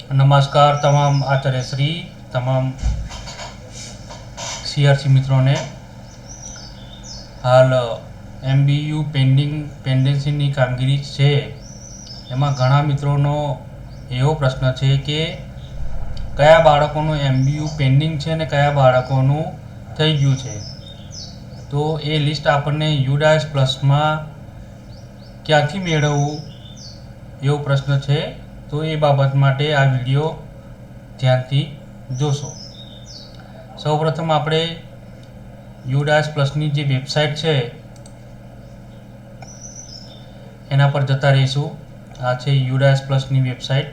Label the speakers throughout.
Speaker 1: नमस्कार तमाम आचार्यश्री, तमाम सीआरसी मित्रों ने हाल एमबीयू पेन्डेन्सीनी कामगीरी है एमां घणा मित्रोनो एवो प्रश्न है कि कया बाळकोनुं एमबीयू पेन्डिंग है ने कया बाळकोनुं थई गयुं छे। तो ए लिस्ट आपने UDAS प्लस में क्यांथी मेळववुं एवो प्रश्न है। तो ये बाबत माटे आ विडियो ध्यानथी जोशो। सौप्रथम आपणे UDAS प्लसनी जे वेबसाइट है एना पर जता रहीशुं। आ छे UDAS प्लसनी वेबसाइट।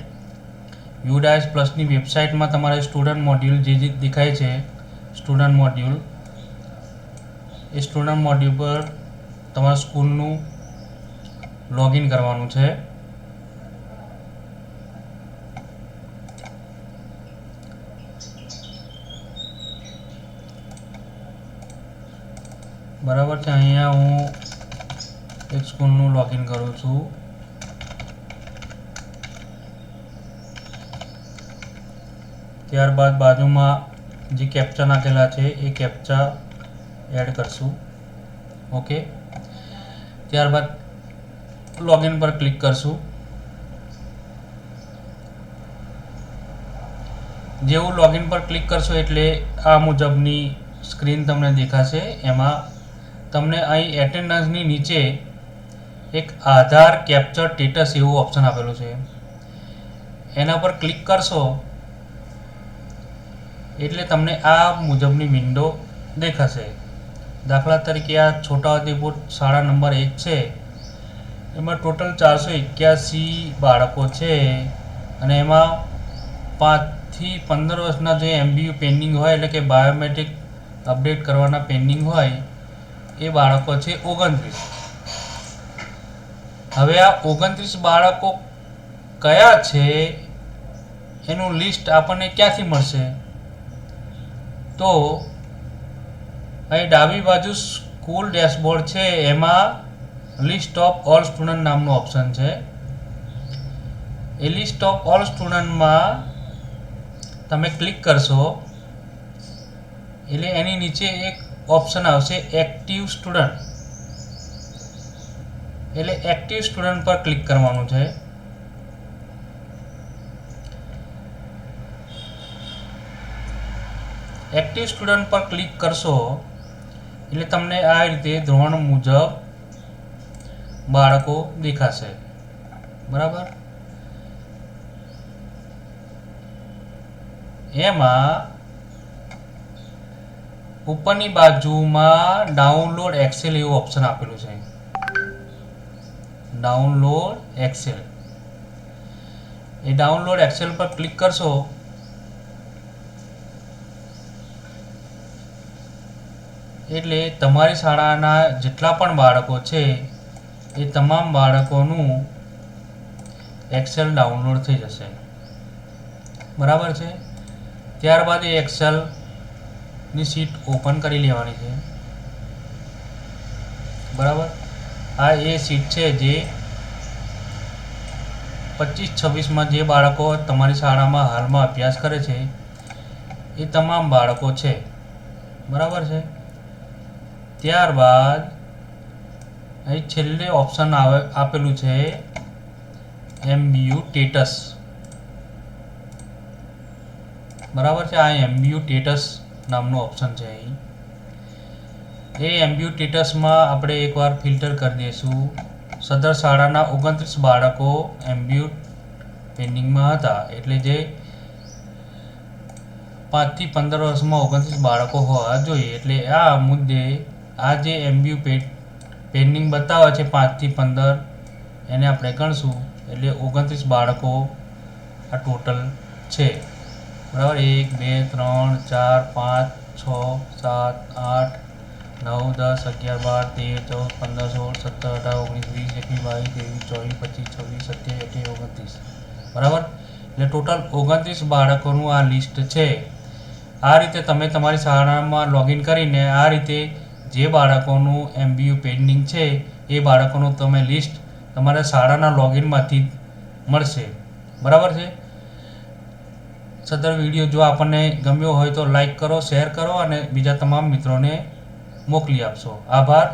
Speaker 1: UDAS प्लसनी वेबसाइट में तमारे स्टूडंट मॉड्यूल जे देखाय छे स्टूडंट मॉड्यूल, ए स्टूडंट मॉड्यूल पर तमारा स्कूलनुं लॉगिन करवानुं छे। बराबर है। अहींया हूँ एक स्कूलनुं लॉगिन करूँ छूँ। त्यारबाद बाजू में जे कैप्चा नाखेला है ए कैप्चा एड करशुं। ओके, त्यारबाद लॉगिन पर क्लिक करशुं। जेवुं लॉगिन पर क्लिक करशो एटले आ मुजबनी स्क्रीन तमने देखाशे। एमां तमने अहीं एटेन्डन्सनी नीचे एक आधार कैप्चर स्टेटस एवं ऑप्शन आपेलुं छे, एना पर क्लिक करशो एटले तमने आ मुजबनी विंडो देखाशे। दाखला तरीके आ छोटाउदेपुर शाळा नंबर 1 छे, एमां टोटल 481 बाळको छे अने एमां 5 થી 15 વર્ષના જે MBU પેન્ડિંગ હોય એટલે કે બાયોમેટ્રિક અપડેટ કરવાના પેન્ડિંગ હોય એ બાળકો છે 29। હવે આ 29 બાળકો કયા છે એનું લિસ્ટ આપણને ક્યાંથી મળશે? તો અહીં ડાબી બાજુ સ્કૂલ ડેશબોર્ડ છે, એમાં લિસ્ટ ઓફ ઓલ સ્ટુડન્ટ નામનું ઓપ્શન છે। એ લિસ્ટ ઓફ ઓલ સ્ટુડન્ટમાં તમે ક્લિક કરશો એટલે એની નીચે એક ઓપ્શન આવશે એક્ટિવ સ્ટુડન્ટ, એટલે એક્ટિવ સ્ટુડન્ટ પર ક્લિક કરવાનું છે। એક્ટિવ સ્ટુડન્ટ પર ક્લિક કરશો એટલે તમને આ રીતે ધોરણ મુજબ બાળકો દેખાશે। બરાબર, એમાં ઉપરની બાજુમાં ડાઉનલોડ એક્સેલ એવું ઓપ્શન આપેલું છે। ડાઉનલોડ એક્સેલ, એ ડાઉનલોડ એક્સેલ પર ક્લિક કરશો એટલે તમારી શાળાના જેટલા પણ બાળકો છે એ તમામ બાળકોનું એક્સેલ ડાઉનલોડ થઈ જશે। બરાબર છે। ત્યારબાદ એ એક્સેલની સીટ ઓપન કરી લેવાની છે। બરાબર, આ એ સીટ છે જે 25-26 માં જે બાળકો તમારી શાળામાં હાલમાં અભ્યાસ કરે છે એ તમામ બાળકો છે। બરાબર છે। ત્યારબાદ અહીં છેલ્લે ઓપ્શન આપેલું છે MBU સ્ટેટસ। बराबर है। आ MBU स्टेटस नामनो ऑप्शन है। ये MBU स्टेटस में આપણે એકવાર ફિલ્ટર કરી દઈશું। સદર શાળાના 29 બાળકો MBU પેન્ડિંગમાં હતા, એટલે જે 5 થી 15 વર્ષમાં 29 બાળકો હોવા જોઈએ। એટલે આ મુદ્દે આ જે MBU પેન્ડિંગ બતાવે છે 5 થી 15 એને આપણે ગણશું એટલે 29 બાળકો આ ટોટલ છે। बराबर, 1 2 3 4 5 6 7 8 9 10 11 12 13 14 15 16 17 18 19 20 21 22 23 24 25 26 27 28 29। बराबर, એટલે ટોટલ 29 બાળકોનું આ લિસ્ટ છે। આ રીતે તમે તમારી શાળામાં લોગિન કરીને આ રીતે જે બાળકોનું MBU પેન્ડિંગ છે એ બાળકોનું તમે લિસ્ટ તમારા શાળાના લોગિનમાંથી મળશે। બરાબર છે। સદર વિડીયો જો આપણને ગમ્યો હોય તો લાઈક કરો, શેર કરો અને બીજા તમામ મિત્રોને મોકલી આપશો. આભાર.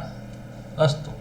Speaker 1: અસ્તુ.